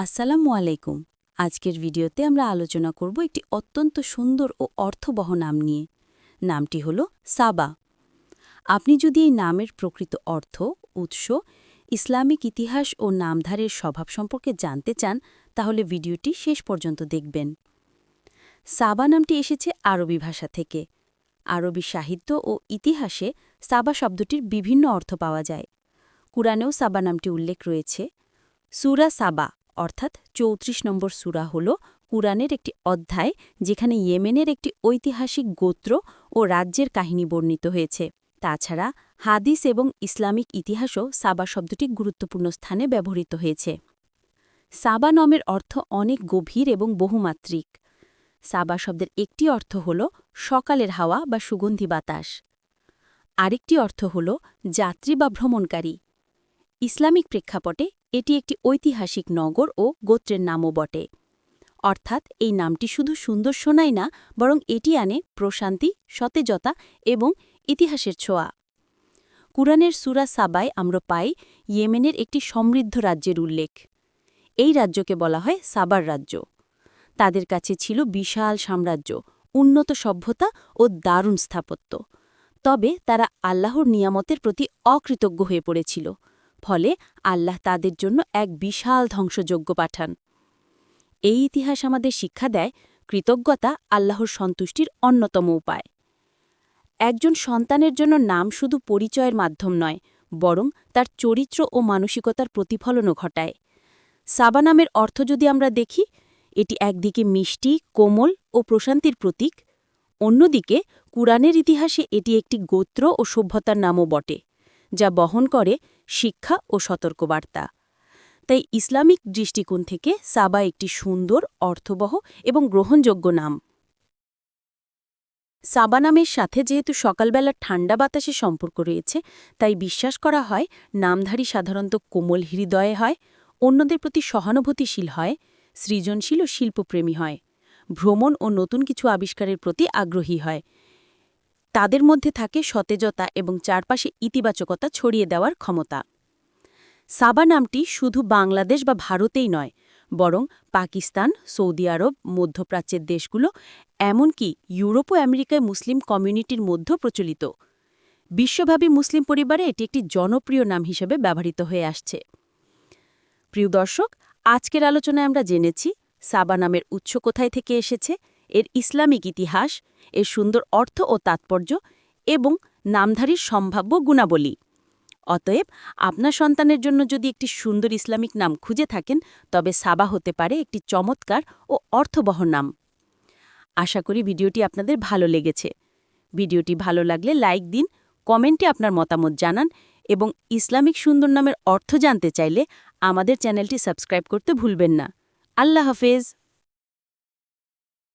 আসসালামু আলাইকুম। আজকের ভিডিওতে আমরা আলোচনা করব একটি অত্যন্ত সুন্দর ও অর্থবহ নাম নিয়ে। নামটি হল সাবা। আপনি যদি এই নামের প্রকৃত অর্থ, উৎস, ইসলামিক ইতিহাস ও নামধারের স্বভাব সম্পর্কে জানতে চান, তাহলে ভিডিওটি শেষ পর্যন্ত দেখবেন। সাবা নামটি এসেছে আরবি ভাষা থেকে। আরবি সাহিত্য ও ইতিহাসে সাবা শব্দটির বিভিন্ন অর্থ পাওয়া যায়। কুরআনেও সাবা নামটি উল্লেখ রয়েছে। সূরা সাবা অর্থাৎ ৩৪ নম্বর সূরা হল কুরআনের একটি অধ্যায়, যেখানে ইয়েমেনের একটি ঐতিহাসিক গোত্র ও রাজ্যের কাহিনী বর্ণিত হয়েছে। তাছাড়া হাদিস এবং ইসলামিক ইতিহাসও সাবা শব্দটি গুরুত্বপূর্ণ স্থানে ব্যবহৃত হয়েছে। সাবা নামের অর্থ অনেক গভীর এবং বহুমাত্রিক। সাবা শব্দের একটি অর্থ হল সকালের হাওয়া বা সুগন্ধি বাতাস। আরেকটি অর্থ হল যাত্রী বা ভ্রমণকারী। ইসলামিক প্রেক্ষাপটে এটি একটি ঐতিহাসিক নগর ও গোত্রের নামও বটে। অর্থাৎ এই নামটি শুধু সুন্দর শোনায় না, বরং এটি আনে প্রশান্তি, সতেজতা এবং ইতিহাসের ছোঁয়া। কুরআনের সূরা সাবায় আমরা পাই ইয়েমেনের একটি সমৃদ্ধ রাজ্যের উল্লেখ। এই রাজ্যকে বলা হয় সাবার রাজ্য। তাদের কাছে ছিল বিশাল সাম্রাজ্য, উন্নত সভ্যতা ও দারুণ স্থাপত্য। তবে তারা আল্লাহর নিয়ামতের প্রতি অকৃতজ্ঞ হয়ে পড়েছিল। ফলে আল্লাহ তাদের জন্য এক বিশাল ধ্বংসযজ্ঞ পাঠান। এই ইতিহাস আমাদের শিক্ষা দেয়, কৃতজ্ঞতা আল্লাহর সন্তুষ্টির অন্যতম উপায়। একজন সন্তানের জন্য নাম শুধু পরিচয়ের মাধ্যম নয়, বরং তার চরিত্র ও মানসিকতার প্রতিফলনও ঘটায়। সাবা নামের অর্থ যদি আমরা দেখি, এটি একদিকে মিষ্টি, কোমল ও প্রশান্তির প্রতীক, অন্যদিকে কুরআনের ইতিহাসে এটি একটি গোত্র ও সভ্যতার নামও বটে, যা বহন করে শিক্ষা ও সতর্কবার্তা। তাই ইসলামিক দৃষ্টিকোণ থেকে সাবা একটি সুন্দর, অর্থবহ এবং গ্রহণযোগ্য নাম। সাবা নামের সাথে যেহেতু সকালবেলার ঠান্ডা বাতাসে সম্পর্ক রয়েছে, তাই বিশ্বাস করা হয় নামধারী সাধারণত কোমল হৃদয়ে হয়, অন্যদের প্রতি সহানুভূতিশীল হয়, সৃজনশীল ও শিল্পপ্রেমী হয়, ভ্রমণ ও নতুন কিছু আবিষ্কারের প্রতি আগ্রহী হয়। তাদের মধ্যে থাকে সতেজতা এবং চারপাশে ইতিবাচকতা ছড়িয়ে দেওয়ার ক্ষমতা। সাবা নামটি শুধু বাংলাদেশ বা ভারতেই নয়, বরং পাকিস্তান, সৌদি আরব, মধ্যপ্রাচ্যের দেশগুলো, এমনকি ইউরোপ ও আমেরিকায় মুসলিম কমিউনিটির মধ্যে প্রচলিত। বিশ্বব্যাপী মুসলিম পরিবারে এটি একটি জনপ্রিয় নাম হিসেবে ব্যবহৃত হয়ে আসছে। প্রিয় দর্শক, আজকের আলোচনায় আমরা জেনেছি সাবা নামের উৎস কোথায় থেকে এসেছে, এর ইসলামিক ইতিহাস, এর সুন্দর অর্থ ও তাৎপর্য এবং নামধারীর সম্ভাব্য গুণাবলী। অতএব আপনার সন্তানের জন্য যদি একটি সুন্দর ইসলামিক নাম খুঁজে থাকেন, তবে সাবা হতে পারে একটি চমৎকার ও অর্থবহ নাম। আশা করি ভিডিওটি আপনাদের ভালো লেগেছে। ভিডিওটি ভালো লাগলে লাইক দিন, কমেন্টে আপনার মতামত জানান এবং ইসলামিক সুন্দর নামের অর্থ জানতে চাইলে আমাদের চ্যানেলটি সাবস্ক্রাইব করতে ভুলবেন না। আল্লাহ হাফেজ।